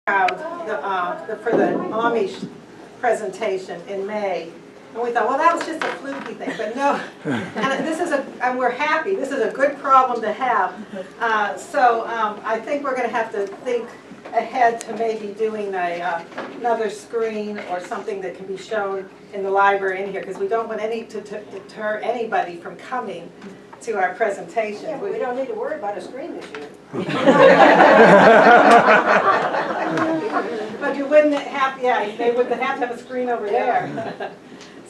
For the Amish presentation in May. And we thought, well, that was just a fluky thing, but no. And we're happy. This is a good problem to have. I think we're going to have to think ahead to maybe doing another screen or something that can be shown in the library in here, because we don't want to deter anybody from coming to our presentation. Yeah, but we don't need to worry about a screen this year. But you wouldn't have, yeah, they would have to have a screen over there.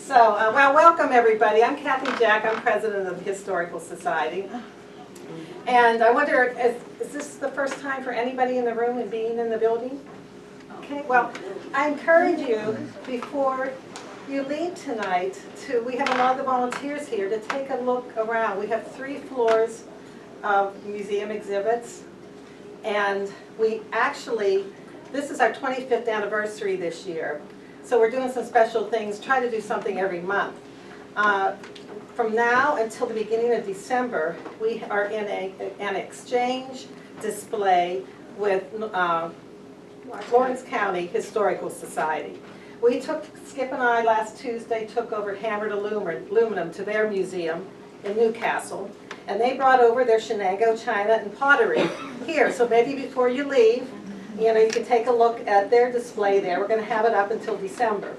Well, welcome everybody. I'm Kathy Jack. I'm president of the Historical Society. And I wonder, is this the first time for anybody in the room and being in the building? Okay, well, I encourage you, before you leave tonight, we have a lot of the volunteers here, to take a look around. We have 3 floors of museum exhibits. And this is our 25th anniversary this year. So we're doing some special things, try to do something every month. From now until the beginning of December, we are in an exchange display with Lawrence County Historical Society. Skip and I last Tuesday took over Hammered Aluminum to their museum in Newcastle. And they brought over their Shenango china and pottery here. So maybe before you leave, you can take a look at their display there. We're going to have it up until December.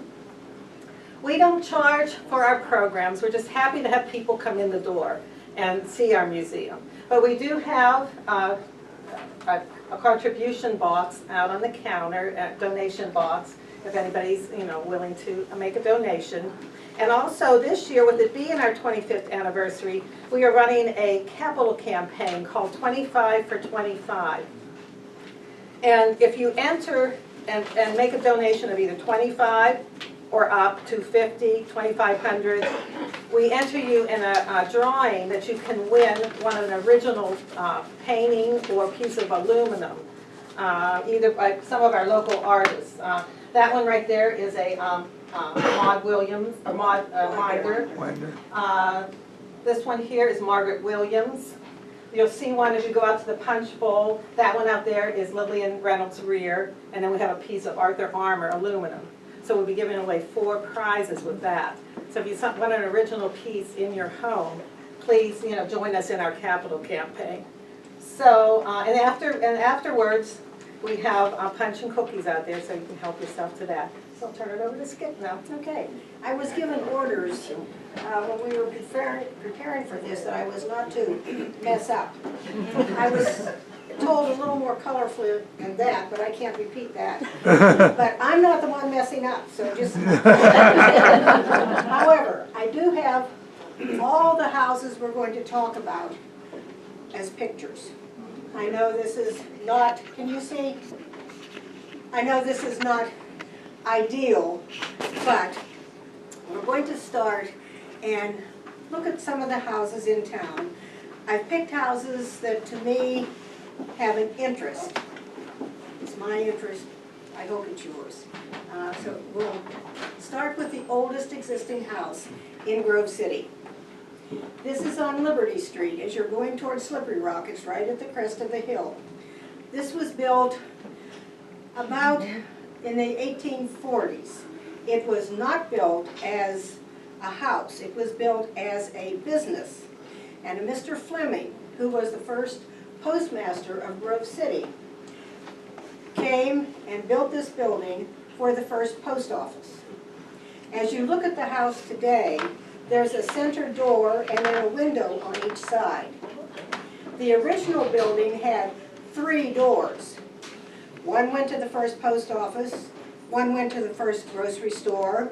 We don't charge for our programs. We're just happy to have people come in the door and see our museum. But we do have a contribution box out on the counter, a donation box, if anybody's willing to make a donation. And also this year, with it being our 25th anniversary, we are running a capital campaign called 25 for 25. And if you enter and make a donation of either 25 or up to 50, 2,500, we enter you in a drawing that you can win an original painting or piece of aluminum, either by some of our local artists. That one right there is a Maud Williams, or Winder. This one here is Margaret Williams. You'll see one as you go out to the punch bowl. That one out there is Lillian Reynolds Rear, and then we have a piece of Arthur Armour aluminum. So we'll be giving away 4 prizes with that. So if you want an original piece in your home, please join us in our capital campaign. So and afterwards we have punch and cookies out there, so you can help yourself to that. So I'll turn it over to Skip now. Okay. I was given orders when we were preparing for this that I was not to mess up. I was told a little more colorful than that, but I can't repeat that. But I'm not the one messing up, so just... However, I do have all the houses we're going to talk about as pictures. I know this is not, can you see? I know this is not ideal, but we're going to start and look at some of the houses in town. I've picked houses that to me have an interest. It's my interest, I hope it's yours. So we'll start with the oldest existing house in Grove City. This is on Liberty Street. As you're going towards Slippery Rock, it's right at the crest of the hill. This was built about in the 1840s. It was not built as a house. It was built as a business. And a Mr. Fleming, who was the first postmaster of Grove City, came and built this building for the first post office. As you look at the house today, there's a center door and then a window on each side. The original building had 3 doors. One went to the first post office, one went to the first grocery store,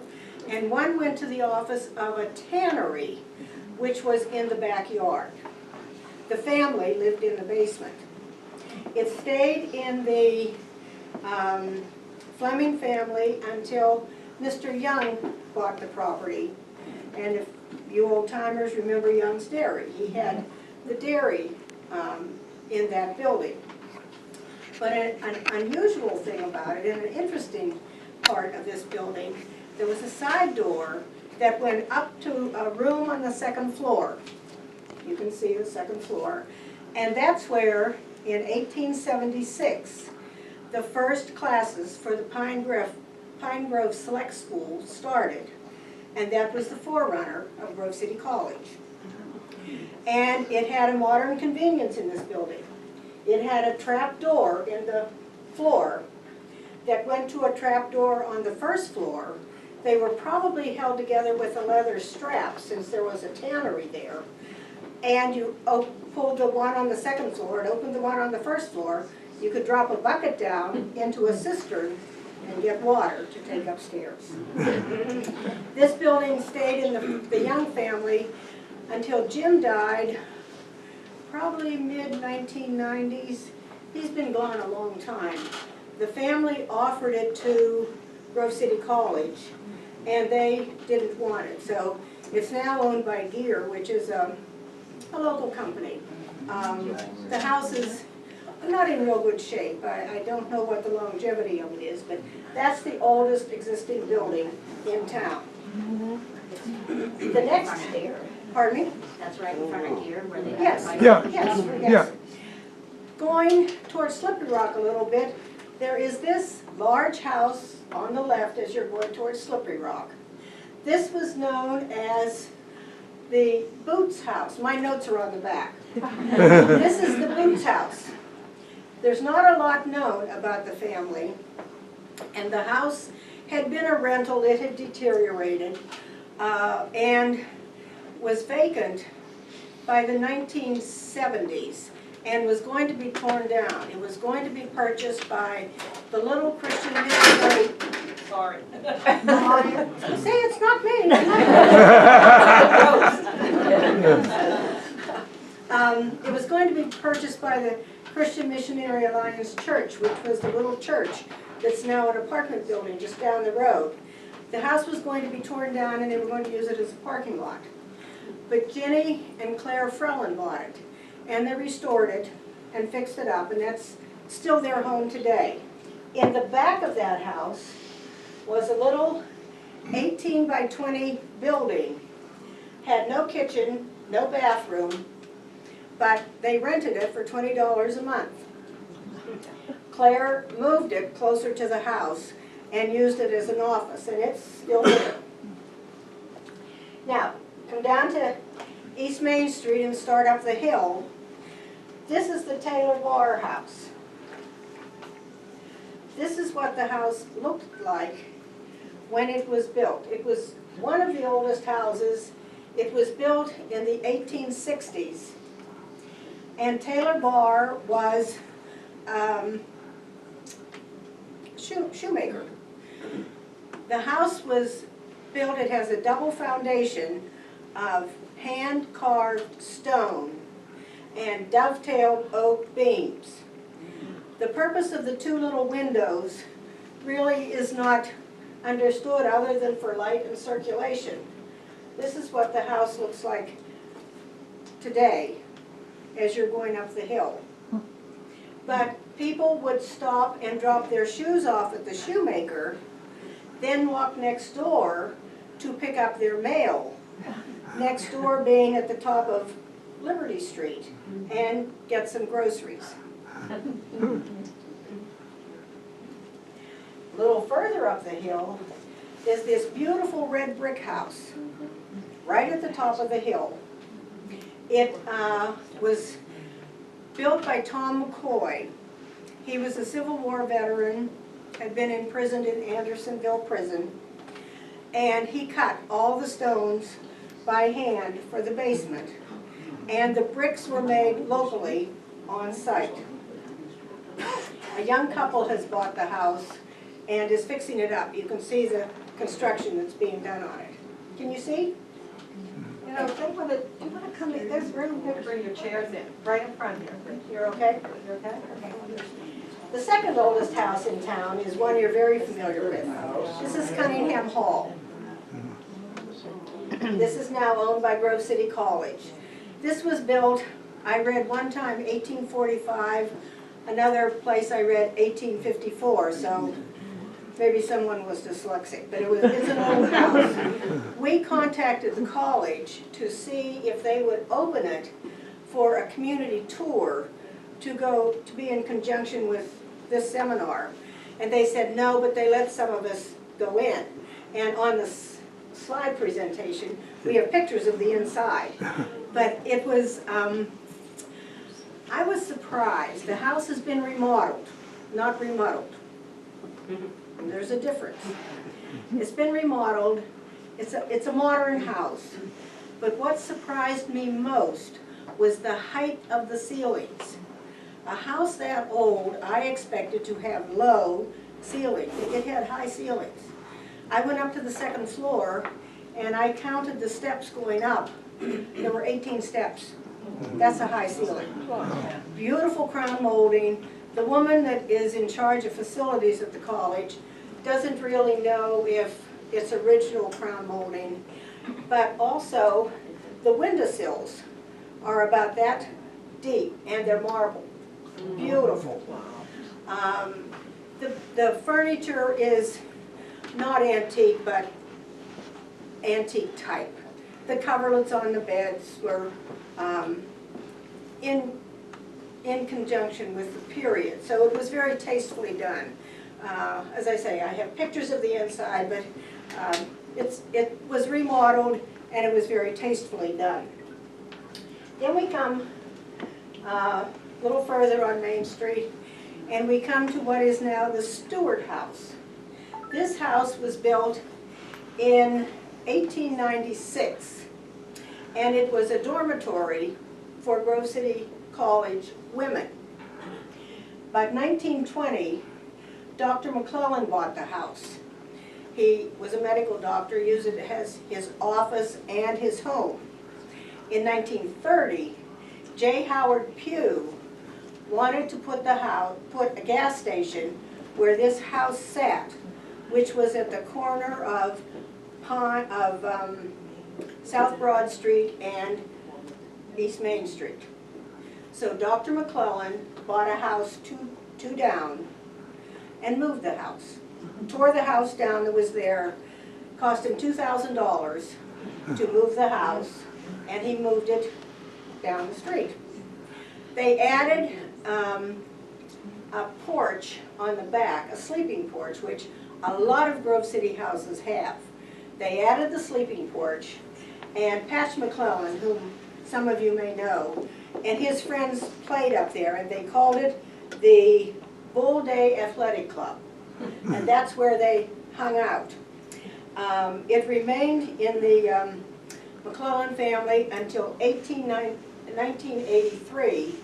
and one went to the office of a tannery, which was in the backyard. The family lived in the basement. It stayed in the Fleming family until Mr. Young bought the property. And if you old-timers remember Young's Dairy, he had the dairy in that building. But an unusual thing about it, and an interesting part of this building, there was a side door that went up to a room on the 2nd floor. You can see the 2nd floor. And that's where, in 1876, the first classes for the Pine Grove Select School started, and that was the forerunner of Grove City College. And it had a modern convenience in this building. It had a trap door in the floor that went to a trap door on the first floor. They were probably held together with a leather strap since there was a tannery there. And you pulled the one on the second floor and opened the one on the first floor. You could drop a bucket down into a cistern and get water to take upstairs. This building stayed in the Young family until Jim died, probably mid-1990s. He's been gone a long time. The family offered it to Grove City College, and they didn't want it. So it's now owned by Gear, which is a local company. The house is not in real good shape. I don't know what the longevity of it is, but that's the oldest existing building in town. The next, pardon me? That's right in front of Gear where they Yes, have Yeah. yes, Yeah. yes. Going towards Slippery Rock a little bit, there is this large house on the left as you're going towards Slippery Rock. This was known as the Boots House. My notes are on the back. This is the Boots House. There's not a lot known about the family, and the house had been a rental. It had deteriorated and was vacant by the 1970s and was going to be torn down. It was going to be purchased by the Little Christian Missionary. Sorry. Say it's not me. It was going to be purchased by the Christian Missionary Alliance Church, which was the little church that's now an apartment building just down the road. The house was going to be torn down and they were going to use it as a parking lot. But Jenny and Claire Frelland bought it, and they restored it and fixed it up, and that's still their home today. In the back of that house was a little 18 by 20 building. Had no kitchen, no bathroom, but they rented it for $20 a month. Claire moved it closer to the house and used it as an office, and it's still there. Now, come down to East Main Street and start up the hill. This is the Taylor Bar house. This is what the house looked like when it was built. It was one of the oldest houses. It was built in the 1860s. And Taylor Bar was shoemaker. The house was built, it has a double foundation of hand-carved stone and dovetailed oak beams. The purpose of the two little windows really is not understood other than for light and circulation. This is what the house looks like today as you're going up the hill. But people would stop and drop their shoes off at the shoemaker, then walk next door to pick up their mail. Next door being at the top of Liberty Street, and get some groceries. A little further up the hill is this beautiful red brick house, right at the top of the hill. It was built by Tom McCoy. He was a Civil War veteran, had been imprisoned in Andersonville Prison, and he cut all the stones by hand for the basement. And the bricks were made locally on site. A young couple has bought the house and is fixing it up. You can see the construction that's being done on it. Can you see? You know, they want to come in, there's room here to bring your chairs in, right in front here. You're okay? You okay? The second oldest house in town is one you're very familiar with. This is Cunningham Hall. This is now owned by Grove City College. This was built, I read one time 1845, another place I read 1854, so maybe someone was dyslexic, but it's an old house. We contacted the college to see if they would open it for a community tour to be in conjunction with this seminar. And they said no, but they let some of us go in. And on the slide presentation, we have pictures of the inside. But it was, I was surprised. The house has been remodeled, not remodeled. And there's a difference. It's been remodeled. It's a modern house. But what surprised me most was the height of the ceilings. A house that old, I expected to have low ceilings. It had high ceilings. I went up to the second floor and I counted the steps going up. There were 18 steps. That's a high ceiling. Beautiful crown molding. The woman that is in charge of facilities at the college doesn't really know if it's original crown molding, but also the windowsills are about that deep and they're marble. Beautiful. The furniture is not antique, but antique type. The coverlets on the beds were in conjunction with the period, so it was very tastefully done. As I say, I have pictures of the inside, but it was remodeled and it was very tastefully done. Then we come a little further on Main Street, and we come to what is now the Stewart House. This house was built in 1896, and it was a dormitory for Grove City College women. By 1920, Dr. McClellan bought the house. He was a medical doctor, used it as his office and his home. In 1930, J. Howard Pugh wanted to put a gas station where this house sat, which was at the corner of South Broad Street and East Main Street. So Dr. McClellan bought a house two down and moved the house. Tore the house down that was there, cost him $2,000 to move the house, and he moved it down the street. They added a porch on the back, a sleeping porch, which a lot of Grove City houses have. They added the sleeping porch, and Patch McClellan, whom some of you may know, and his friends played up there, and they called it the Bull Day Athletic Club. And that's where they hung out. It remained in the McClellan family until 1983,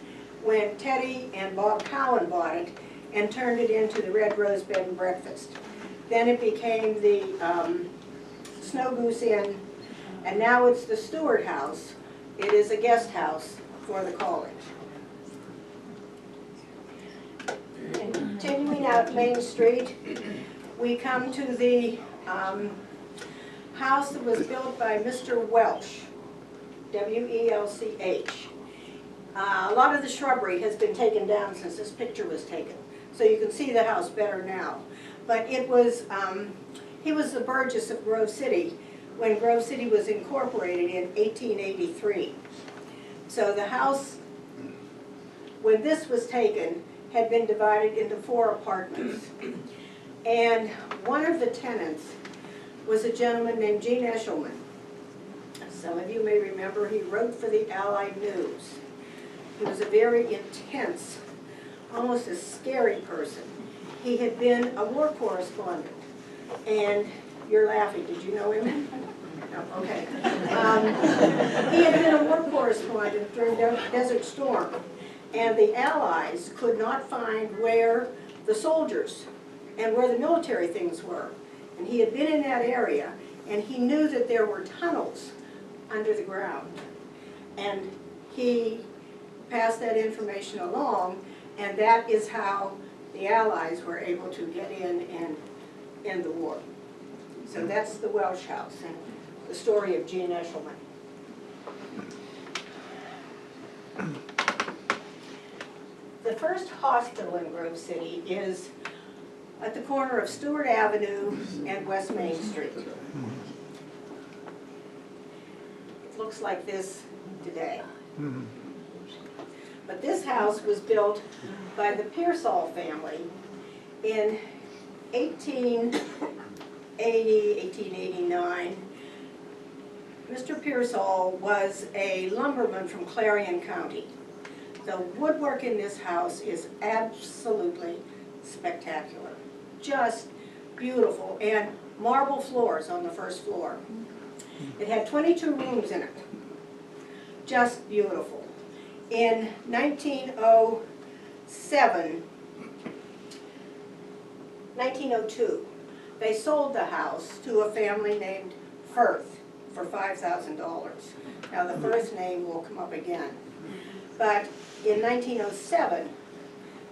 when Teddy and Bob Cowan bought it and turned it into the Red Rose Bed and Breakfast. Then it became the Snow Goose Inn, and now it's the Stewart House. It is a guest house for the college. And continuing out Main Street, we come to the house that was built by Mr. Welch, W-E-L-C-H. A lot of the shrubbery has been taken down since this picture was taken, so you can see the house better now. But it was, he was the Burgess of Grove City when Grove City was incorporated in 1883. So the house, when this was taken, had been divided into 4 apartments. And one of the tenants was a gentleman named Gene Eshelman. Some of you may remember he wrote for the Allied News. He was a very intense, almost a scary person. He had been a war correspondent. And you're laughing, did you know him? No, okay. He had been a war correspondent during Desert Storm. And the Allies could not find where the soldiers and where the military things were. And he had been in that area, and he knew that there were tunnels under the ground. And he passed that information along, and that is how the Allies were able to get in and end the war. So that's the Welsh House and the story of Gene Eshelman. The first hospital in Grove City is at the corner of Stewart Avenue and West Main Street. It looks like this today. But this house was built by the Pearsall family in 1889. Mr. Pearsall was a lumberman from Clarion County. The woodwork in this house is absolutely spectacular. Just beautiful, and marble floors on the first floor. It had 22 rooms in it. Just beautiful. In 1902, they sold the house to a family named Firth for $5,000. Now the Firth name will come up again. But in 1907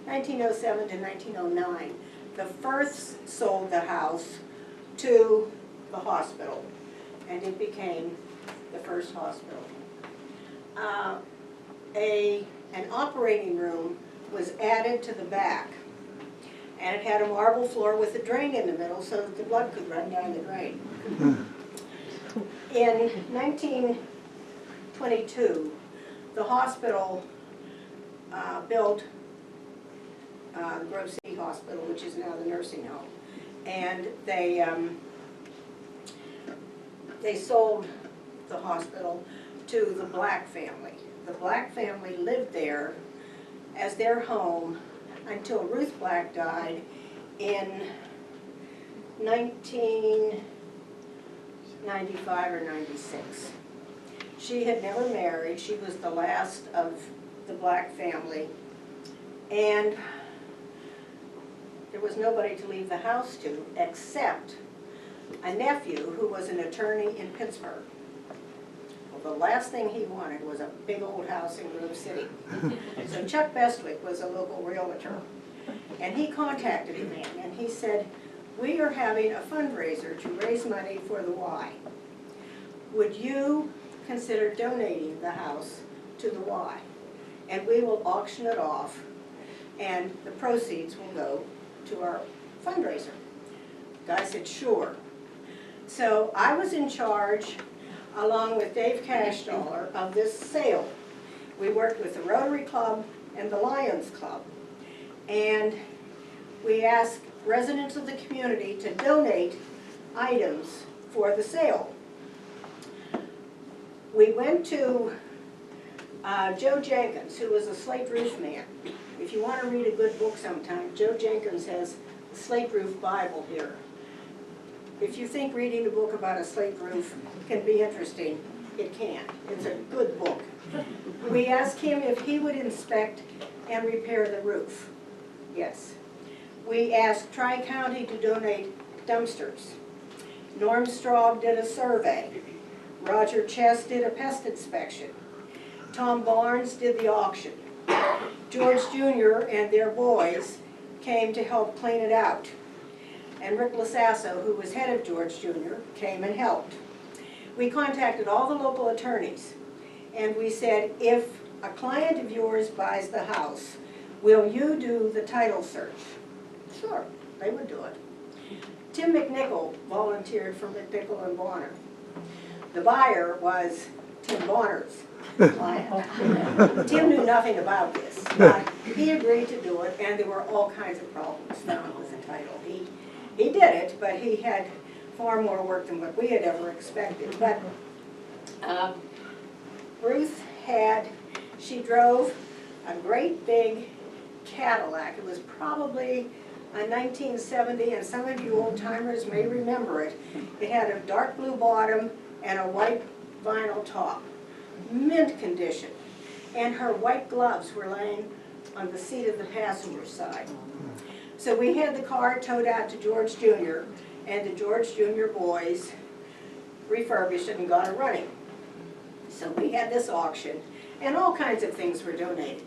to 1909, the Firths sold the house to the hospital, and it became the first hospital. An operating room was added to the back, and it had a marble floor with a drain in the middle so that the blood could run down the drain. In 1922, the hospital built the Grove City Hospital, which is now the nursing home, and they sold the hospital to the Black family. The Black family lived there as their home until Ruth Black died in 1995 or 96. She had never married. She was the last of the Black family, and there was nobody to leave the house to except a nephew who was an attorney in Pittsburgh. Well, the last thing he wanted was a big old house in Grove City. So Chuck Bestwick was a local realtor, and he contacted the man, and he said, "We are having a fundraiser to raise money for the Y. Would you consider donating the house to the Y? And we will auction it off, and the proceeds will go to our fundraiser." The guy said, "Sure." So I was in charge, along with Dave Cashdollar, of this sale. We worked with the Rotary Club and the Lions Club, and we asked residents of the community to donate items for the sale. We went to Joe Jenkins, who was a slate roof man. If you want to read a good book sometime, Joe Jenkins has the Slate Roof Bible here. If you think reading a book about a slate roof can be interesting, it can. It's a good book. We asked him if he would inspect and repair the roof. Yes. We asked Tri-County to donate dumpsters. Norm Straub did a survey. Roger Chess did a pest inspection. Tom Barnes did the auction. George Jr. and their boys came to help clean it out. And Rick Lasasso, who was head of George Jr., came and helped. We contacted all the local attorneys, and we said, if a client of yours buys the house, will you do the title search? Sure, they would do it. Tim McNichol volunteered for McNichol and Bonner. The buyer was Tim Bonner's client. Tim knew nothing about this, but he agreed to do it, and there were all kinds of problems found with the title. He did it, but he had far more work than what we had ever expected. But Ruth she drove a great big Cadillac. It was probably a 1970, and some of you old timers may remember it. It had a dark blue bottom and a white vinyl top. Mint condition. And her white gloves were laying on the seat of the passenger side. So we had the car towed out to George Jr., and the George Jr. boys refurbished it and got it running. So we had this auction, and all kinds of things were donated.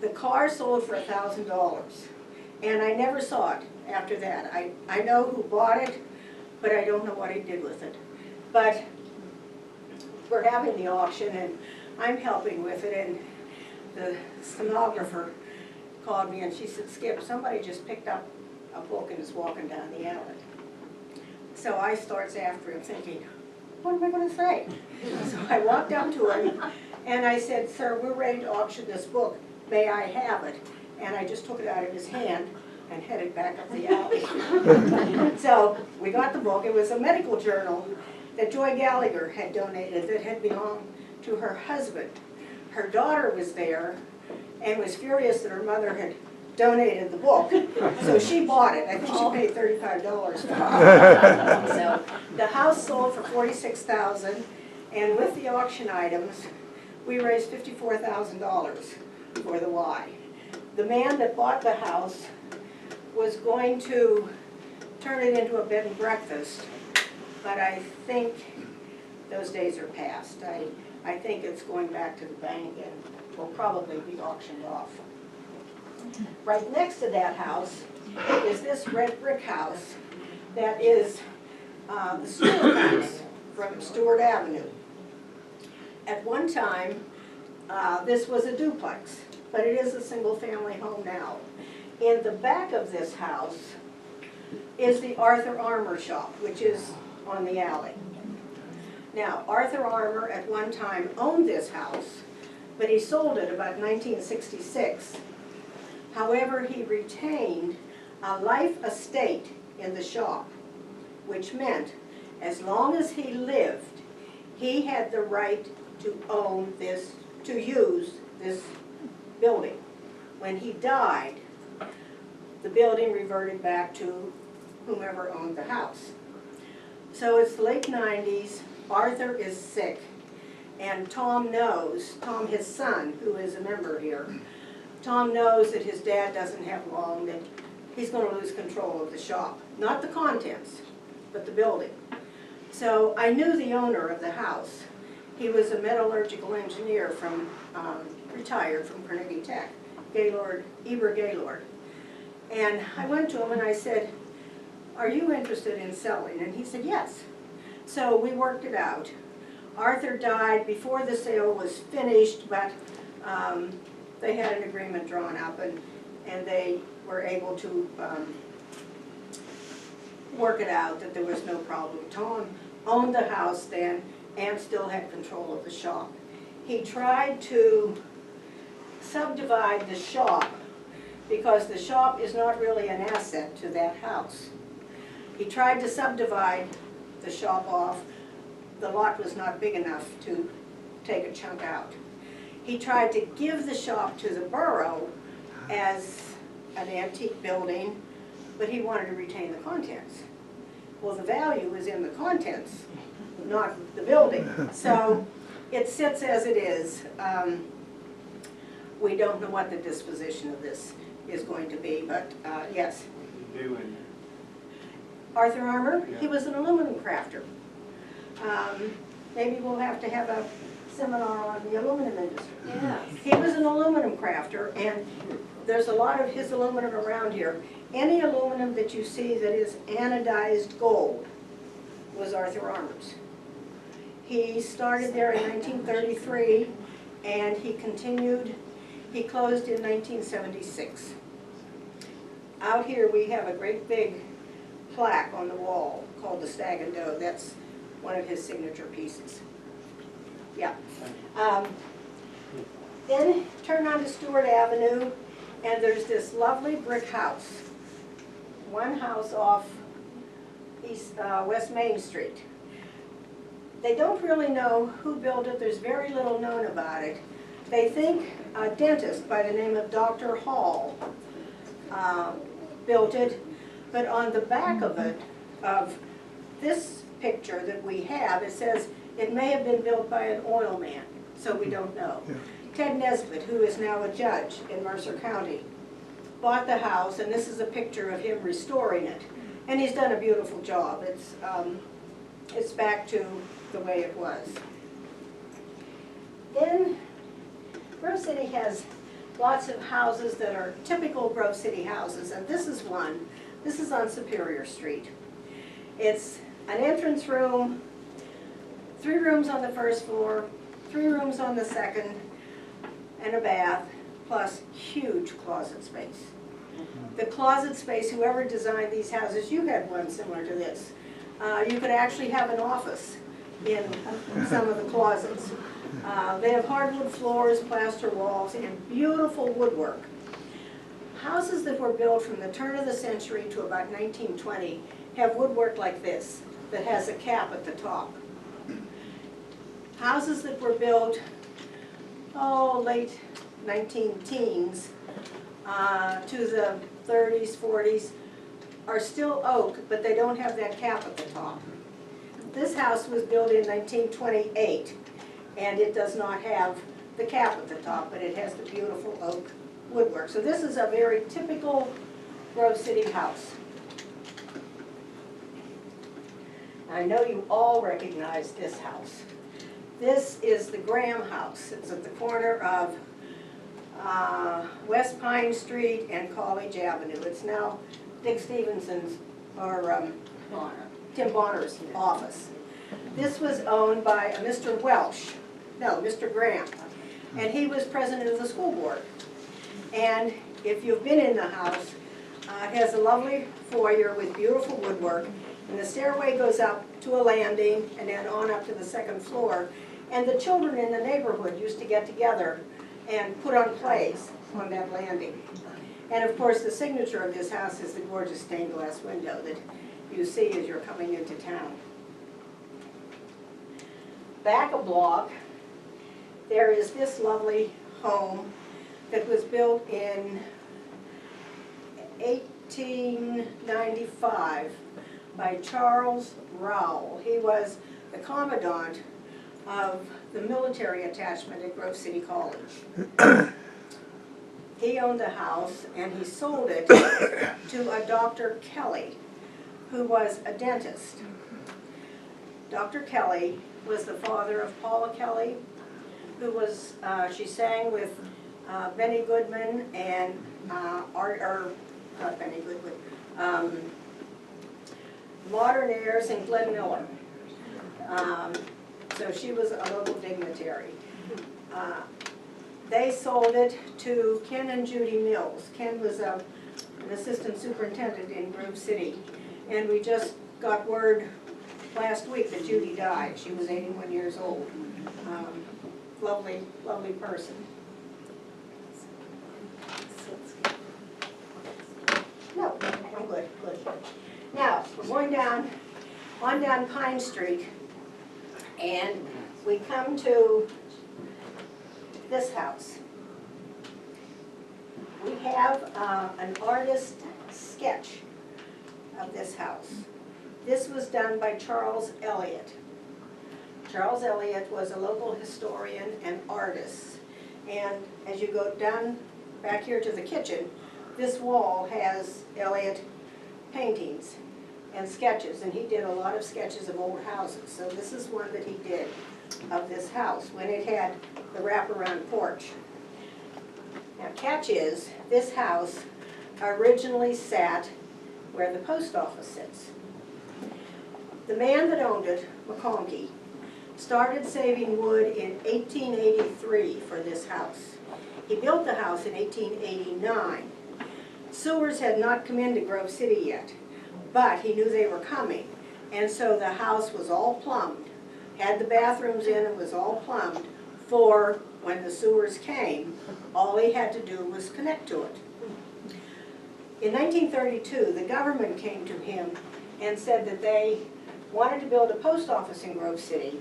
The car sold for $1,000, and I never saw it after that. I know who bought it, but I don't know what he did with it. But we're having the auction, and I'm helping with it, and the stenographer called me and she said, "Skip, somebody just picked up a book and is walking down the alley." So I starts after him thinking, what am I going to say? So I walked up to him And I said, sir, we're ready to auction this book. May I have it? And I just took it out of his hand and headed back up the alley. So we got the book. It was a medical journal that Joy Gallagher had donated that had belonged to her husband. Her daughter was there and was furious that her mother had donated the book. So she bought it. I think she paid $35 for it. So the house sold for $46,000, and with the auction items, we raised $54,000 for the Y. The man that bought the house was going to turn it into a bed and breakfast, but I think those days are past. I think it's going back to the bank and will probably be auctioned off. Right next to that house is this red brick house that is the Stewart house from Stewart Avenue. At one time, this was a duplex, but it is a single-family home now. In the back of this house is the Arthur Armour shop, which is on the alley. Now, Arthur Armour at one time owned this house, but he sold it about 1966. However, he retained a life estate in the shop, which meant as long as he lived, he had the right to own this, to use this building. When he died, the building reverted back to whomever owned the house. So it's the late 90s, Arthur is sick, and Tom knows, Tom, his son, who is a member here, Tom knows that his dad doesn't have long, that he's going to lose control of the shop. Not the contents, but the building. So I knew the owner of the house. He was a metallurgical engineer from, retired from Carnegie Tech, Gaylord, Eber Gaylord. And I went to him and I said, are you interested in selling? And he said, yes. So we worked it out. Arthur died before the sale was finished, but they had an agreement drawn up and they were able to work it out that there was no problem. Tom owned the house then and still had control of the shop. He tried to subdivide the shop because the shop is not really an asset to that house. He tried to subdivide the shop off. The lot was not big enough to take a chunk out. He tried to give the shop to the borough as an antique building, but he wanted to retain the contents. Well, the value is in the contents, not the building. So it sits as it is. We don't know what the disposition of this is going to be, but yes. Arthur Armour, he was an aluminum crafter. Maybe we'll have to have a seminar on the aluminum industry. Yes. He was an aluminum crafter, and there's a lot of his aluminum around here. Any aluminum that you see that is anodized gold was Arthur Armour's. He started there in 1933, and he continued. He closed in 1976. Out here we have a great big plaque on the wall called the Stag and Doe. That's one of his signature pieces. Yeah. Then turn onto Stewart Avenue, and there's this lovely brick house. One house off West Main Street. They don't really know who built it. There's very little known about it. They think a dentist by the name of Dr. Hall built it, but on the back of it, of this picture that we have, it says it may have been built by an oil man, so we don't know. Yeah. Ted Nesbitt, who is now a judge in Mercer County, bought the house, and this is a picture of him restoring it. And he's done a beautiful job. It's back to the way it was. Then Grove City has lots of houses that are typical Grove City houses, and this is one. This is on Superior Street. It's an entrance room, 3 rooms on the first floor, 3 rooms on the second, and a bath, plus huge closet space. The closet space, whoever designed these houses, you had one similar to this. You could actually have an office in some of the closets. They have hardwood floors, plaster walls, and beautiful woodwork. Houses that were built from the turn of the century to about 1920 have woodwork like this, that has a cap at the top. Houses that were built, late 19-teens to the 30s, 40s, are still oak, but they don't have that cap at the top. This house was built in 1928, and it does not have the cap at the top, but it has the beautiful oak woodwork. So this is a very typical Grove City house. I know you all recognize this house. This is the Graham House. It's at the corner of West Pine Street and College Avenue. It's now Dick Stevenson's, or Tim Bonner's office. This was owned by a Mr. Graham, and he was president of the school board. And if you've been in the house, it has a lovely foyer with beautiful woodwork, and the stairway goes up to a landing and then on up to the second floor. And the children in the neighborhood used to get together and put on plays on that landing. And of course, the signature of this house is the gorgeous stained glass window that you see as you're coming into town. Back a block, there is this lovely home that was built in 1895 by Charles Rowell. He was the commandant of the military attachment at Grove City College. He owned the house and he sold it to a Dr. Kelly, who was a dentist. Dr. Kelly was the father of Paula Kelly, who was, she sang with Benny Goodman and, not Benny Goodman, Modern Airs and Glenn Miller. So she was a local dignitary. They sold it to Ken and Judy Mills. Ken was an assistant superintendent in Grove City. And we just got word last week that Judy died. She was 81 years old. Lovely, lovely person. No, I'm good, good. Now, we're going on down Pine Street, and we come to this house. We have an artist sketch of this house. This was done by Charles Elliott. Charles Elliott was a local historian and artist. And as you go down back here to the kitchen, this wall has Elliott paintings and sketches, and he did a lot of sketches of old houses. So this is one that he did of this house when it had the wraparound porch. Now, catch is, this house originally sat where the post office sits. The man that owned it, McConkey, started saving wood in 1883 for this house. He built the house in 1889. Sewers had not come into Grove City yet, but he knew they were coming, and so the house was all plumbed, had the bathrooms in, it was all plumbed for when the sewers came. All he had to do was connect to it. In 1932, the government came to him and said that they wanted to build a post office in Grove City,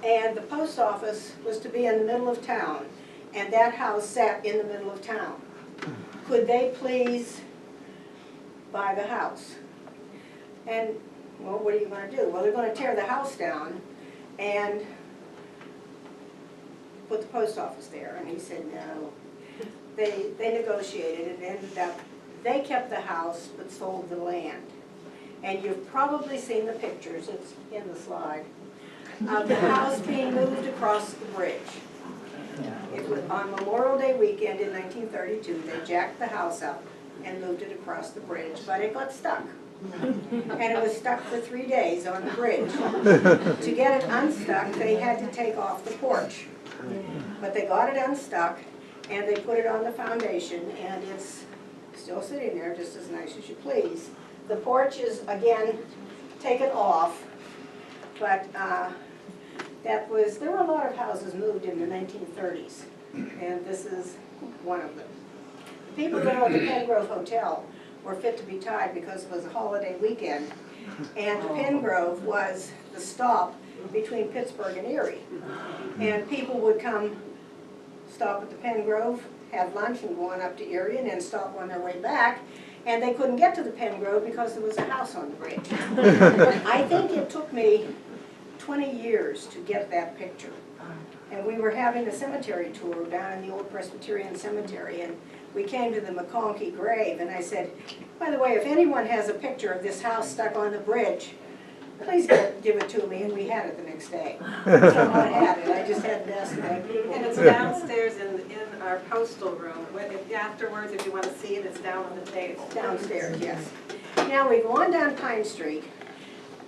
and the post office was to be in the middle of town, and that house sat in the middle of town. Could they please buy the house? And, well, what are you going to do? Well, they're going to tear the house down and put the post office there. And he said no. They negotiated and ended up, they kept the house but sold the land. And you've probably seen the pictures, it's in the slide, of the house being moved across the bridge. It was on Memorial Day weekend in 1932, they jacked the house up and moved it across the bridge, but it got stuck. And it was stuck for 3 days on the bridge. To get it unstuck, they had to take off the porch. But they got it unstuck, and they put it on the foundation, and it's still sitting there just as nice as you please. The porch is, again, taken off, but there were a lot of houses moved in the 1930s, and this is one of them. The people there at the Pengrove Hotel were fit to be tied because it was a holiday weekend, and Pengrove was the stop between Pittsburgh and Erie. And people would come, stop at the Pengrove, have lunch, and go on up to Erie, and then stop on their way back. And they couldn't get to the Pengrove because there was a house on the bridge. I think it took me 20 years to get that picture. And we were having a cemetery tour down in the old Presbyterian cemetery, and we came to the McConkey grave, and I said, by the way, if anyone has a picture of this house stuck on the bridge, please give it to me, and we had it the next day. Someone had it, I just hadn't asked them. And it's downstairs in our postal room. Afterwards, if you want to see it, it's down on the table. Downstairs, yes. Now, we go on down Pine Street,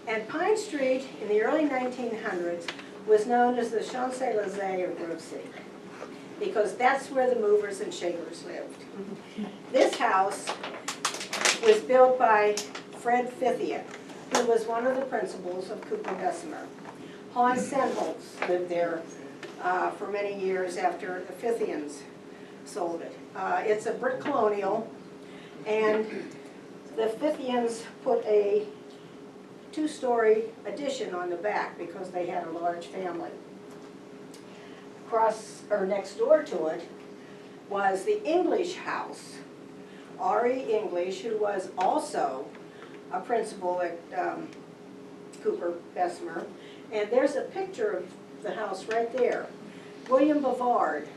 and Pine Street in the early 1900s was known as the Champs-Élysées of Grove City, because that's where the movers and shakers lived. This house was built by Fred Fithian, who was one of the principals of Cooper Bessemer. Hans Senholz lived there for many years after the Fithians sold it. It's a brick colonial, and the Fithians put a two-story addition on the back because they had a large family. Next door to it was the English house. R.E. English, who was also a principal at Cooper Bessemer, and there's a picture of the house right there. William Bavard,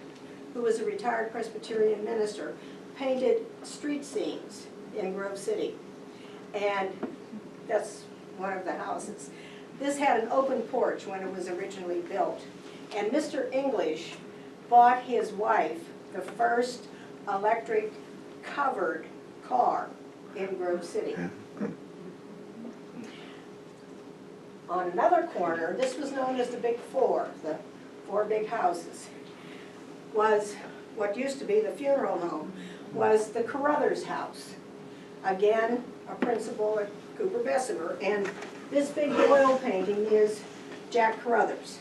who was a retired Presbyterian minister, painted street scenes in Grove City, and that's one of the houses. This had an open porch when it was originally built, and Mr. English bought his wife the first electric covered car in Grove City. On another corner, this was known as the Big Four, the four big houses, was what used to be the funeral home, was the Carruthers house. Again, a principal at Cooper Bessemer, and this big oil painting is Jack Carruthers.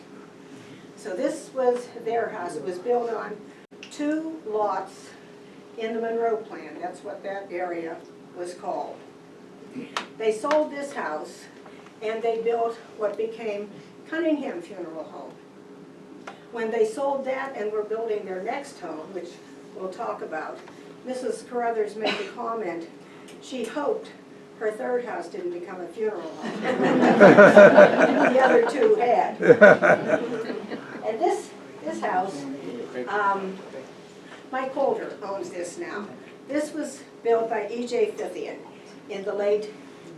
So this was their house. It was built on 2 lots in the Monroe Plan. That's what that area was called. They sold this house, and they built what became Cunningham Funeral Home. When they sold that and were building their next home, which we'll talk about, Mrs. Carruthers made the comment, she hoped her third house didn't become a funeral home. The other 2 had. And this house, Mike Holder owns this now. This was built by E.J. Fithian in the late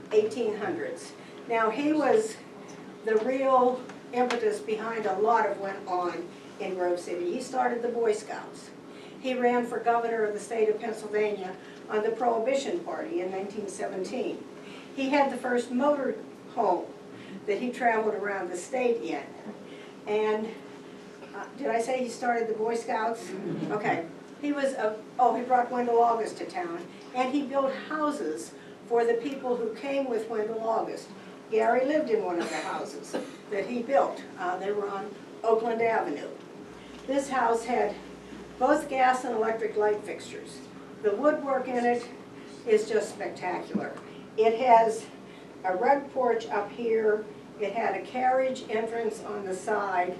1800s. Now, he was the real impetus behind a lot of what went on in Grove City. He started the Boy Scouts. He ran for governor of the state of Pennsylvania on the Prohibition Party in 1917. He had the first motor home that he traveled around the state in. And did I say he started the Boy Scouts? Okay. He brought Wendell August to town, and he built houses for the people who came with Wendell August. Gary lived in one of the houses that he built. They were on Oakland Avenue. This house had both gas and electric light fixtures. The woodwork in it is just spectacular. It has a rug porch up here. It had a carriage entrance on the side.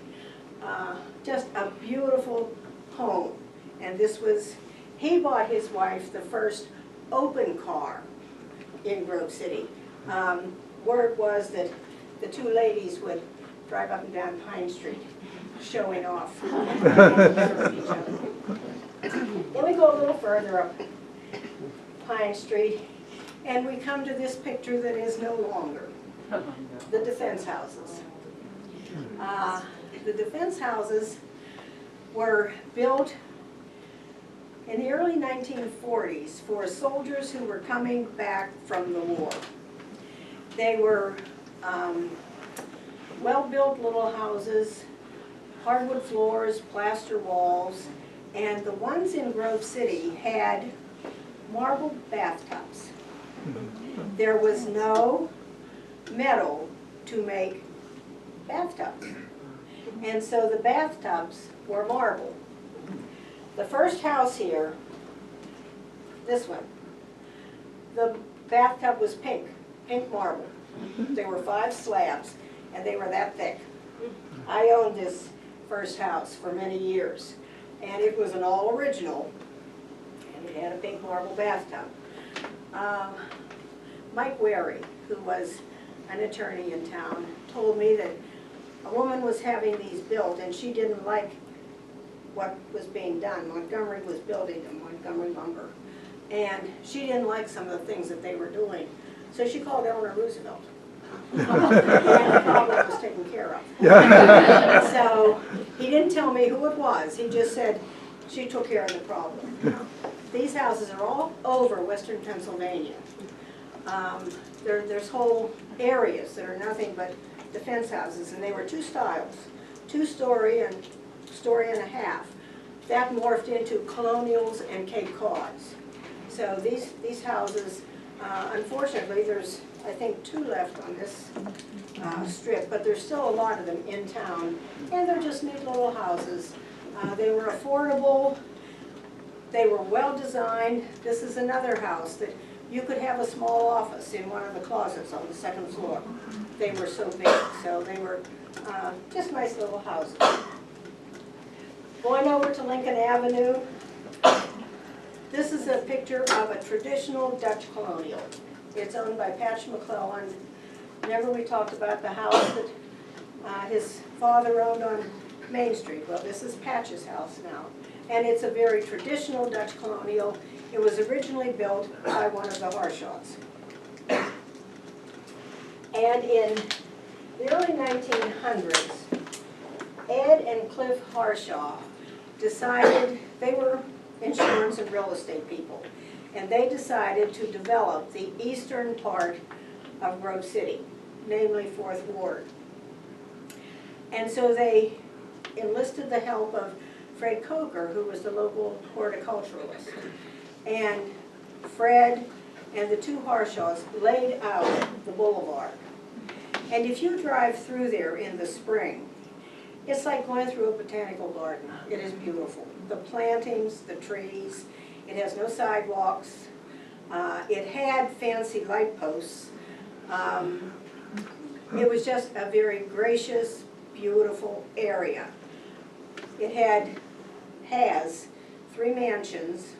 Just a beautiful home. And he bought his wife the first open car in Grove City. Word was that the 2 ladies would drive up and down Pine Street showing off. Then we go a little further up Pine Street, and we come to this picture that is no longer. The defense houses. The defense houses were built in the early 1940s for soldiers who were coming back from the war. They were well-built little houses, hardwood floors, plaster walls, and the ones in Grove City had marble bathtubs. There was no metal to make bathtubs. And so the bathtubs were marble. The first house here, this one, the bathtub was pink marble. There were 5 slabs, and they were that thick. I owned this first house for many years, and it was an all original, and it had a pink marble bathtub. Mike Wary, who was an attorney in town, told me that a woman was having these built, and she didn't like what was being done. Montgomery was building them, Montgomery Lumber. And she didn't like some of the things that they were doing. So she called Eleanor Roosevelt. And the problem was taken care of. Yeah. So he didn't tell me who it was. He just said she took care of the problem. These houses are all over western Pennsylvania. There's whole areas that are nothing but defense houses, and they were 2 styles, 2-story and story and a half. That morphed into colonials and Cape Cods. So these houses, unfortunately, there's I think 2 left on this strip, but there's still a lot of them in town, and they're just neat little houses. They were affordable, they were well designed. This is another house that you could have a small office in one of the closets on the 2nd floor. They were so big, so they were just nice little houses. Going over to Lincoln Avenue, this is a picture of a traditional Dutch colonial. It's owned by Patch McClellan. Remember we talked about the house that his father owned on Main Street? Well, this is Patch's house now. And it's a very traditional Dutch colonial. It was originally built by one of the Harshaws. And in the early 1900s, Ed and Cliff Harshaw decided, they were insurance and real estate people, and they decided to develop the eastern part of Grove City, namely 4th Ward. And so they enlisted the help of Fred Coker, who was the local horticulturalist. And Fred and the 2 Harshaws laid out the boulevard. And if you drive through there in the spring, it's like going through a botanical garden. It is beautiful. The plantings, the trees, it has no sidewalks. It had fancy light posts. It was just a very gracious, beautiful area. It has 3 mansions,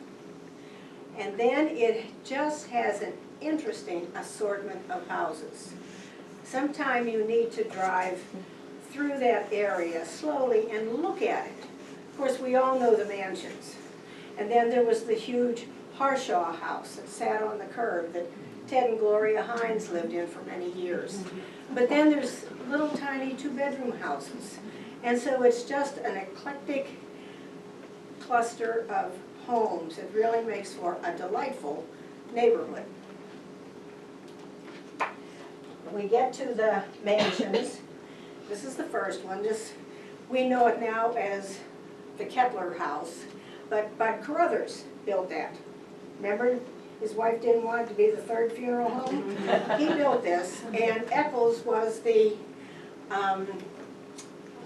and then it just has an interesting assortment of houses. Sometime you need to drive through that area slowly and look at it. Of course, we all know the mansions. And then there was the huge Harshaw house that sat on the curb that Ted and Gloria Hines lived in for many years. But then there's little tiny 2-bedroom houses. And so it's just an eclectic cluster of homes. It really makes for a delightful neighborhood. We get to the mansions. This is the first one. We know it now as the Kettler House, but Bud Carruthers built that. Remember, his wife didn't want it to be the 3rd funeral home? He built this, and Eccles was the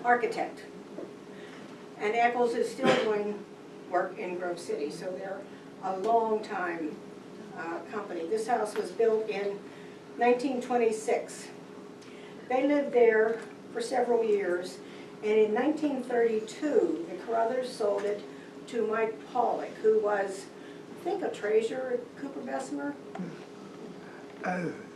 architect. And Eccles is still doing work in Grove City, so they're a long time company. This house was built in 1926. They lived there for several years, and in 1932, the Carruthers sold it to Mike Pollock, who was, I think, a treasurer at Cooper Bessemer,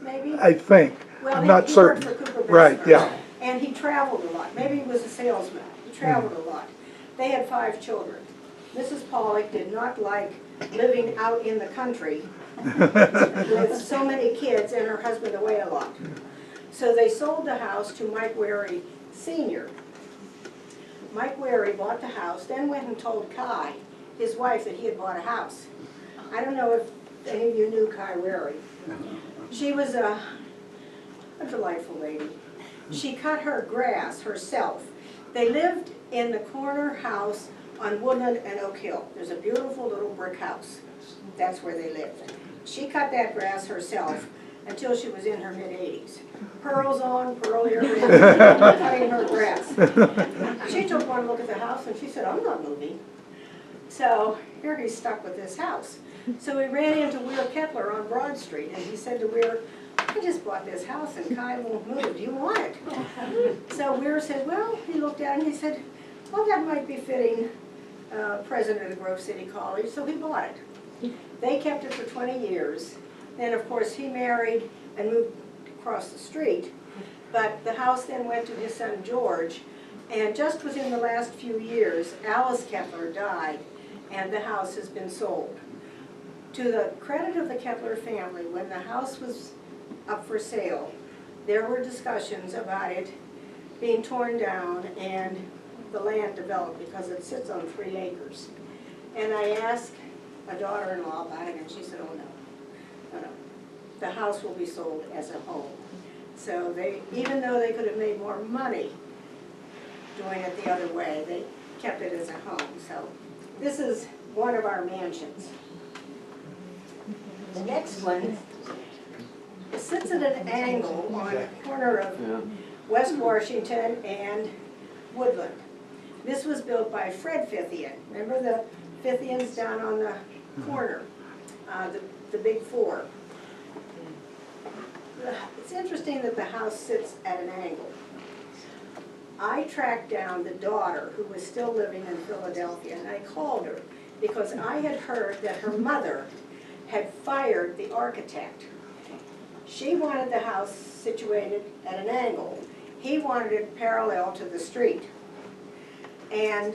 maybe? I think. Well, I'm not he certain. worked for Cooper Bessemer. Right, yeah. And he traveled a lot. Maybe he was a salesman. He traveled a lot. They had 5 children. Mrs. Pollock did not like living out in the country with so many kids and her husband away a lot. So they sold the house to Mike Wary Sr. Mike Wary bought the house, then went and told Kai, his wife, that he had bought a house. I don't know if any of you knew Kai Wary. She was a delightful lady. She cut her grass herself. They lived in the corner house on Woodland and Oak Hill. There's a beautiful little brick house. That's where they lived. She cut that grass herself. until she was in her mid-80s. Pearls on, pearl earrings, cutting her grass. She took one look at the house and she said, I'm not moving. So here he's stuck with this house. So we ran into Weir Kettler on Broad Street, and he said to Weir, I just bought this house and Kai won't move, do you want it? So Weir said, well, he looked at it and he said, well, that might be fitting president of the Grove City College, so he bought it. They kept it for 20 years. Then, of course, he married and moved across the street. But the house then went to his son George, and just within the last few years, Alice Kettler died, and the house has been sold. To the credit of the Kettler family, when the house was up for sale, there were discussions about it being torn down and the land developed because it sits on 3 acres. And I asked a daughter-in-law about it, and she said, oh no, no, no. The house will be sold as a home. So they, even though they could have made more money doing it the other way, they kept it as a home. So this is one of our mansions. The next one, it sits at an angle on the corner of West Washington and Woodland. This was built by Fred Fithian. Remember the Fithians down on the corner, the big 4. It's interesting that the house sits at an angle. I tracked down the daughter who was still living in Philadelphia, and I called her because I had heard that her mother had fired the architect. She wanted the house situated at an angle. He wanted it parallel to the street. And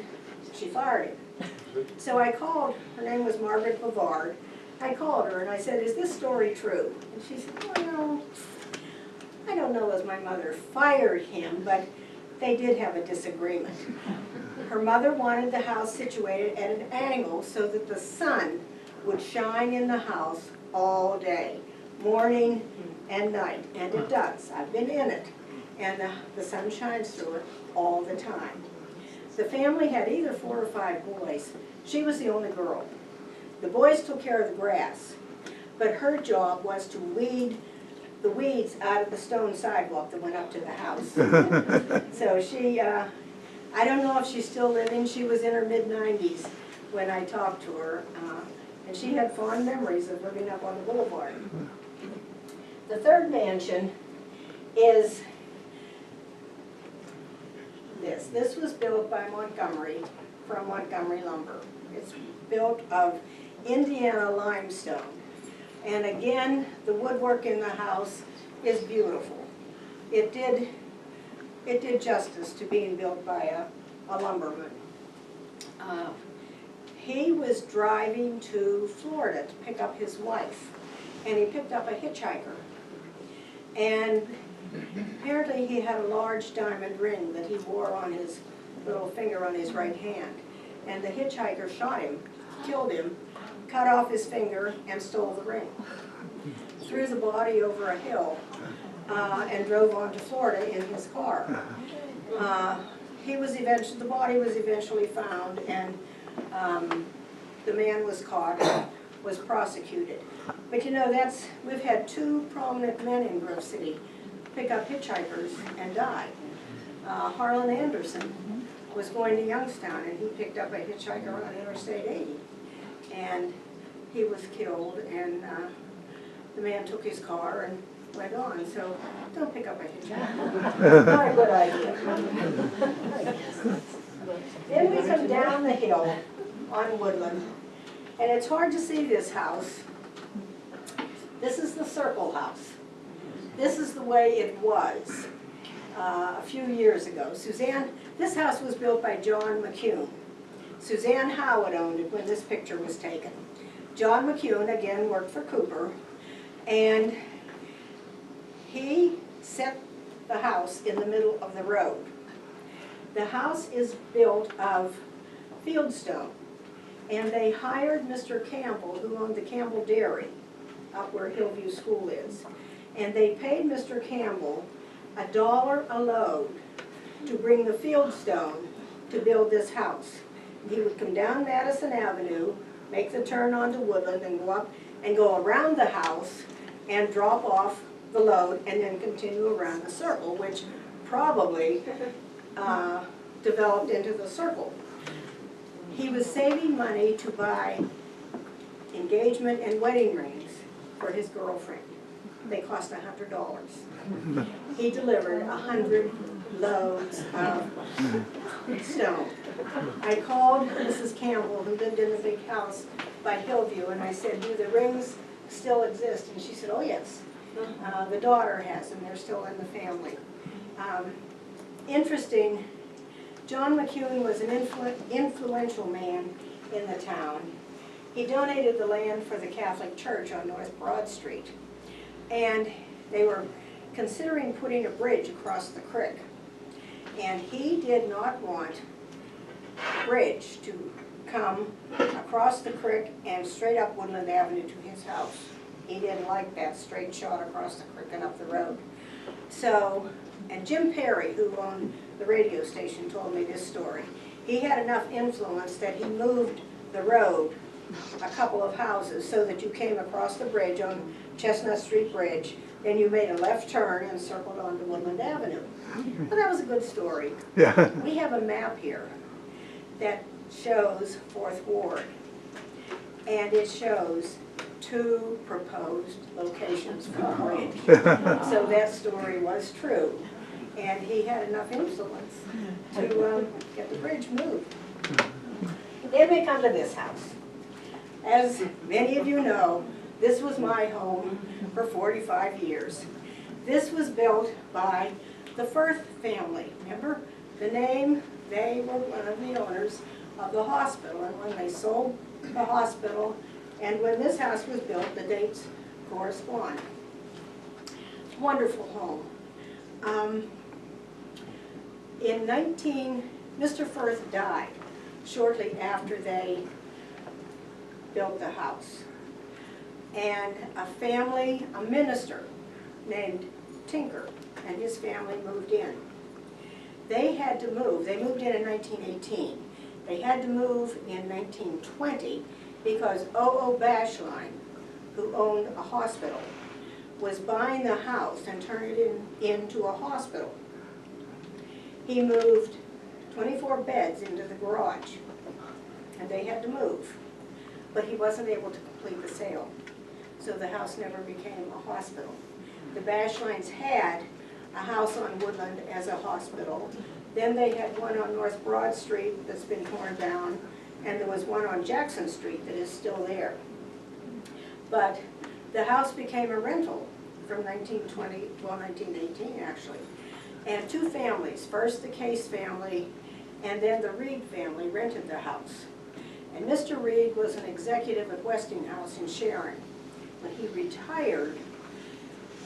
she fired him. So I called, her name was Margaret Bavard. I called her and I said, is this story true? And she said, well, I don't know as my mother fired him, but they did have a disagreement. Her mother wanted the house situated at an angle so that the sun would shine in the house all day, morning and night, and it does. I've been in it, and the sun shines through it all the time. The family had either 4 or 5 boys. She was the only girl. The boys took care of the grass, but her job was to weed the weeds out of the stone sidewalk that went up to the house. So she, I don't know if she's still living. She was in her mid-90s when I talked to her, and she had fond memories of living up on the boulevard. The third mansion is this. This was built by Montgomery, from Montgomery Lumber. It's built of Indiana limestone. And again, the woodwork in the house is beautiful. It did justice to being built by a lumberman. He was driving to Florida to pick up his wife, and he picked up a hitchhiker. And apparently he had a large diamond ring that he wore on his little finger on his right hand. And the hitchhiker shot him, killed him, cut off his finger, and stole the ring. Threw the body over a hill and drove on to Florida in his car. The body was eventually found, and the man was caught and was prosecuted. But you know, we've had 2 prominent men in Grove City pick up hitchhikers and die. Harlan Anderson was going to Youngstown, and he picked up a hitchhiker on Interstate 80. And he was killed, and the man took his car and went on. So don't pick up a hitchhiker. Not a good idea. Then we come down the hill on Woodland, and it's hard to see this house. This is the Circle House. This is the way it was a few years ago. This house was built by John McCune. Suzanne Howard owned it when this picture was taken. John McCune, again, worked for Cooper, and he set the house in the middle of the road. The house is built of fieldstone, and they hired Mr. Campbell, who owned the Campbell Dairy, up where Hillview School is. And they paid Mr. Campbell $1 a load to bring the fieldstone to build this house. He would come down Madison Avenue, make the turn onto Woodland, and go up and go around the house, and drop off the load and then continue around the circle, which probably developed into the circle. He was saving money to buy engagement and wedding rings for his girlfriend. They cost $100. He delivered 100 loads of stone. I called Mrs. Campbell, who lived in the big house by Hillview, and I said, do the rings still exist? And she said, oh yes. The daughter has them, they're still in the family. Interesting, John McEwen was an influential man in the town. He donated the land for the Catholic Church on North Broad Street. And they were considering putting a bridge across the creek. And he did not want the bridge to come across the creek and straight up Woodland Avenue to his house. He didn't like that straight shot across the creek and up the road. So, and Jim Perry, who owned the radio station, told me this story. He had enough influence that he moved the road a couple of houses so that you came across the bridge on Chestnut Street Bridge, then you made a left turn and circled onto Woodland Avenue. Well, that was a good story. Yeah. We have a map here that shows 4th Ward, and it shows 2 proposed locations for the bridge. So that story was true, and he had enough influence to get the bridge moved. Then we come to this house. As many of you know, this was my home for 45 years. This was built by the Firth family. Remember the name? They were one of the owners of the hospital, and when they sold the hospital and when this house was built, the dates correspond. Wonderful home. Mr. Firth died shortly after they built the house. And a minister named Tinker and his family moved in. They had to move. They moved in 1918. They had to move in 1920 because O.O. Bashline, who owned a hospital, was buying the house and turning it into a hospital. He moved 24 beds into the garage, and they had to move. But he wasn't able to complete the sale, so the house never became a hospital. The Bashlines had a house on Woodland as a hospital. Then they had one on North Broad Street that's been torn down, and there was one on Jackson Street that is still there. But the house became a rental from 1918 actually. And 2 families, first the Case family and then the Reed family rented the house. And Mr. Reed was an executive at Westinghouse in Sharon. When he retired,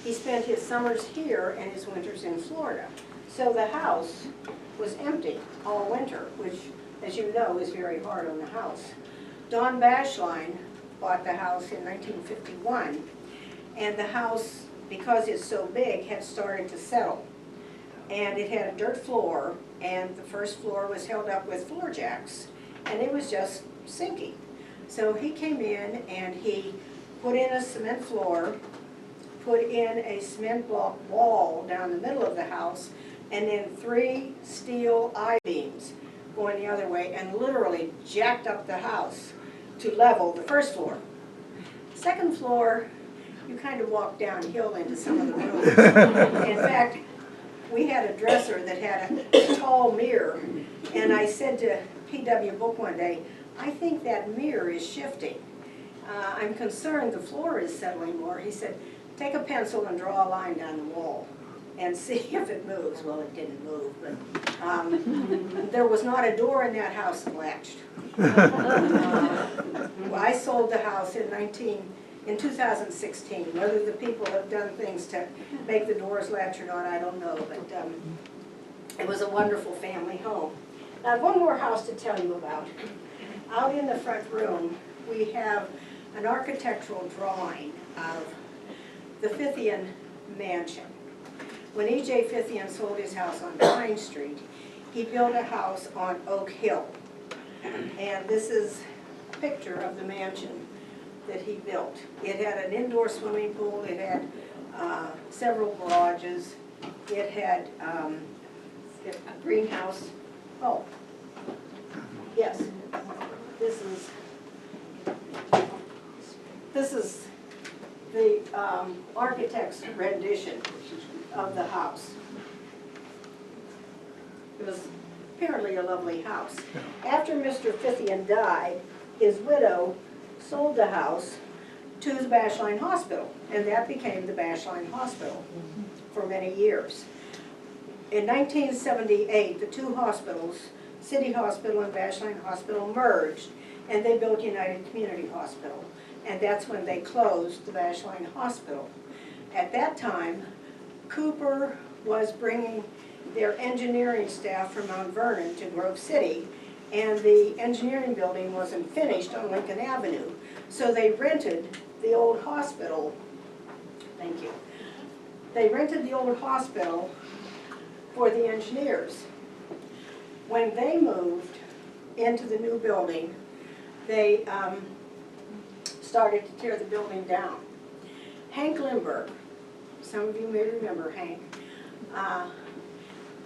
he spent his summers here and his winters in Florida. So the house was empty all winter, which, as you know, is very hard on the house. Don Bashline bought the house in 1951, and the house, because it's so big, had started to settle. And it had a dirt floor, and the first floor was held up with floor jacks, and it was just sinking. So he came in and he put in a cement floor, put in a cement block wall down the middle of the house, and then 3 steel I-beams going the other way, and literally jacked up the house to level the first floor. Second floor, you kind of walk downhill into some of the rooms. In fact, we had a dresser that had a tall mirror, and I said to P.W. Book one day, I think that mirror is shifting. I'm concerned the floor is settling more. He said, take a pencil and draw a line down the wall and see if it moves. Well, it didn't move, but there was not a door in that house that latched. I sold the house in 2016. Whether the people have done things to make the doors latch or not, I don't know, but it was a wonderful family home. Now, one more house to tell you about. Out in the front room, we have an architectural drawing of the Fithian Mansion. When E.J. Fithian sold his house on Pine Street, he built a house on Oak Hill. And this is a picture of the mansion that he built. It had an indoor swimming pool, it had several garages, it had a greenhouse. Oh, yes, this is the architect's rendition of the house. It was apparently a lovely house. After Mr. Fithian died, his widow sold the house to the Bashline Hospital, and that became the Bashline Hospital for many years. In 1978, the two hospitals, City Hospital and Bashline Hospital, merged, and they built United Community Hospital. And that's when they closed the Bashline Hospital. At that time, Cooper was bringing their engineering staff from Mount Vernon to Grove City, and the engineering building wasn't finished on Lincoln Avenue. So they rented the old hospital. Thank you. They rented the old hospital for the engineers. When they moved into the new building, they started to tear the building down. Hank Lindbergh, some of you may remember Hank,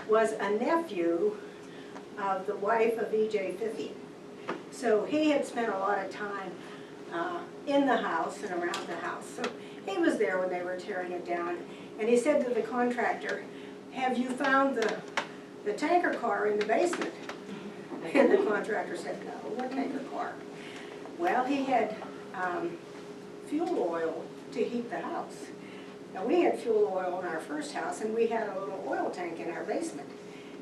was a nephew of the wife of E.J. Fithian. So he had spent a lot of time in the house and around the house. So he was there when they were tearing it down. And he said to the contractor, "Have you found the tanker car in the basement?" And the contractor said, "No, what tanker car?" Well, he had fuel oil to heat the house. Now, we had fuel oil in our first house, and we had a little oil tank in our basement.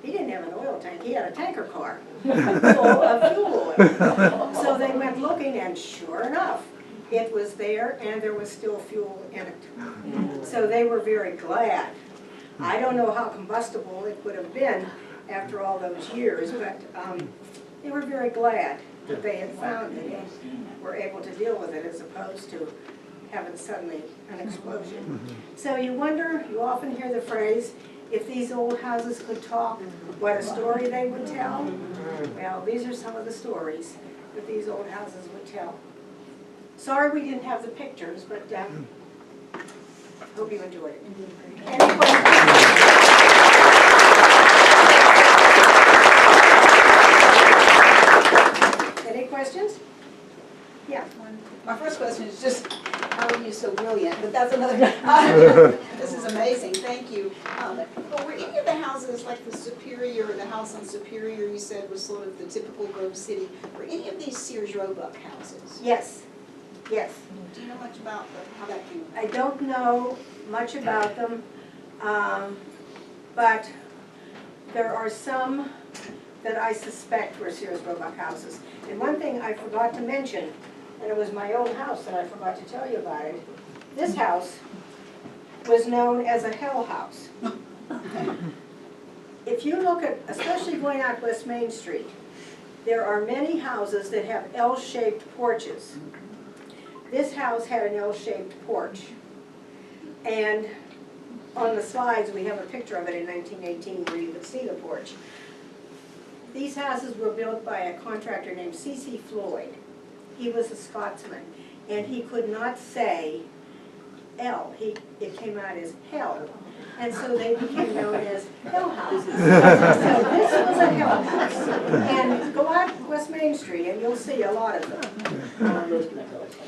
He didn't have an oil tank, he had a tanker car full of fuel oil. So they went looking, and sure enough, it was there, and there was still fuel in it. So they were very glad. I don't know how combustible it would have been after all those years, but they were very glad that they had found it and were able to deal with it as opposed to having suddenly an explosion. So you wonder, you often hear the phrase, if these old houses could talk, what a story they would tell. Well, these are some of the stories that these old houses would tell. Sorry we didn't have the pictures, but hope you enjoyed it. Any questions? Any questions? Yeah. My first question is just, how are you so brilliant? But that's another, this is amazing, thank you. But were any of the houses, like the Superior, the house on Superior you said was sort of the typical Grove City, were any of these Sears Roebuck houses? Yes. Yes. Do you know much about how that came about? I don't know much about them, but there are some that I suspect were Sears Roebuck houses. And one thing I forgot to mention, and it was my own house that I forgot to tell you about it, this house was known as a hell house. If you look at, especially going out West Main Street, there are many houses that have L-shaped porches. This house had an L-shaped porch. And on the slides, we have a picture of it in 1918 where you could see the porch. These houses were built by a contractor named C.C. Floyd. He was a Scotsman, and he could not say L. It came out as hell. And so they became known as hell houses. So this was a hell house. And go out West Main Street and you'll see a lot of them.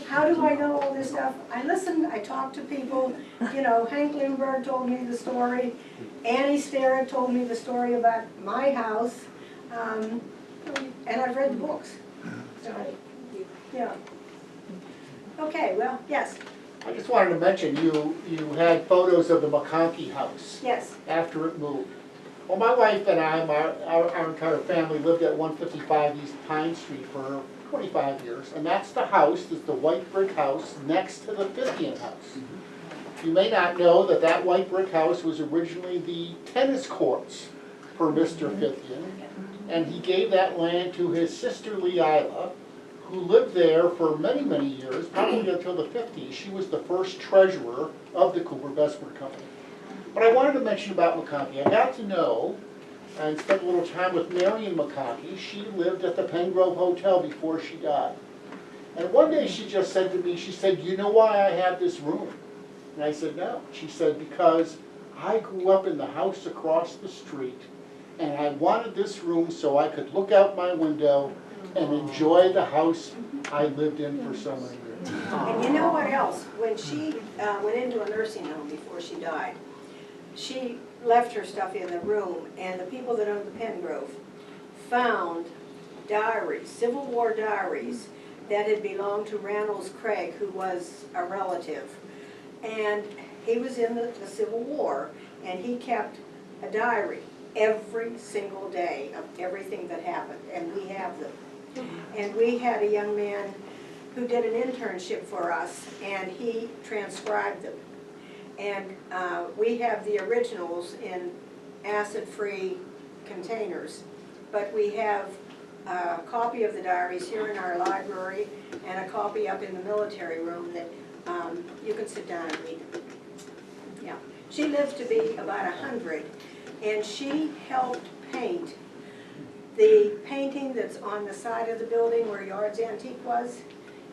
How do I know all this stuff? I listened, I talked to people. You know, Hank Lindbergh told me the story. Annie Starrett told me the story about my house. And I've read the books. So, yeah. Okay, well, yes. I just wanted to mention, you had photos of the McConkey house Yes. after it moved. Well, my wife and I, our entire family lived at 155 East Pine Street for 25 years, and that's the house, that's the white brick house next to the Fithian house. You may not know that that white brick house was originally the tennis courts for Mr. Fithian, and he gave that land to his sister Leila, who lived there for many, many years, probably until the 50s. She was the first treasurer of the Cooper Bessemer Company. But I wanted to mention about McConkey. I got to know and spent a little time with Marion McConkey. She lived at the Pengrove Hotel before she died. And one day she just said to me, she said, "You know why I have this room?" And I said, "No." She said, "Because I grew up in the house across the street, and I wanted this room so I could look out my window and enjoy the house I lived in for so many years." And you know what else? When she went into a nursing home before she died, she left her stuff in the room, and the people that owned the Pengrove found diaries, Civil War diaries, that had belonged to Reynolds Craig, who was a relative. And he was in the Civil War, and he kept a diary every single day of everything that happened, and we have them. And we had a young man who did an internship for us, and he transcribed them. And we have the originals in acid-free containers, but we have a copy of the diaries here in our library and a copy up in the military room that you can sit down and read. Yeah, she lived to be about 100, and she helped paint the painting that's on the side of the building where Yard's Antique was.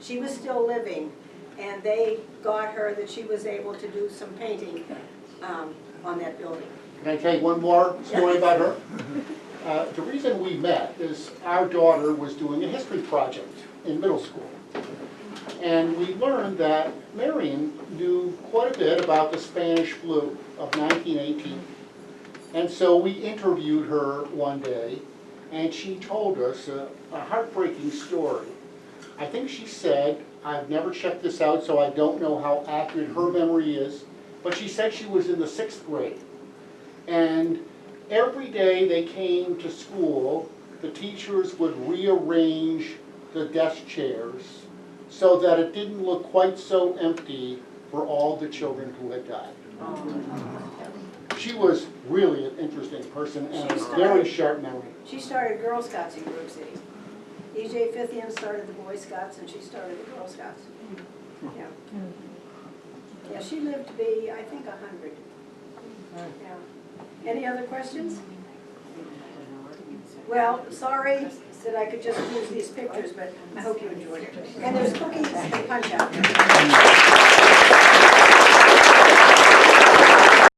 She was still living, and they got her that she was able to do some painting on that building. Can I tell you one more story about her? The reason we met is our daughter was doing a history project in middle school. And we learned that Marion knew quite a bit about the Spanish flu of 1918. And so we interviewed her one day, and she told us a heartbreaking story. I think she said, I've never checked this out, so I don't know how accurate her memory is, but she said she was in the 6th grade. And every day they came to school, the teachers would rearrange the desk chairs so that it didn't look quite so empty for all the children who had died. She was really an interesting person and a very sharp memory. She started Girl Scouts in Grove City. E.J. Fithian started the Boy Scouts, and she started the Girl Scouts. Yeah. Yeah, she lived to be, I think, 100. Yeah. Any other questions? Well, sorry that I could just use these pictures, but I hope you enjoyed it. And there's cookies and punch out.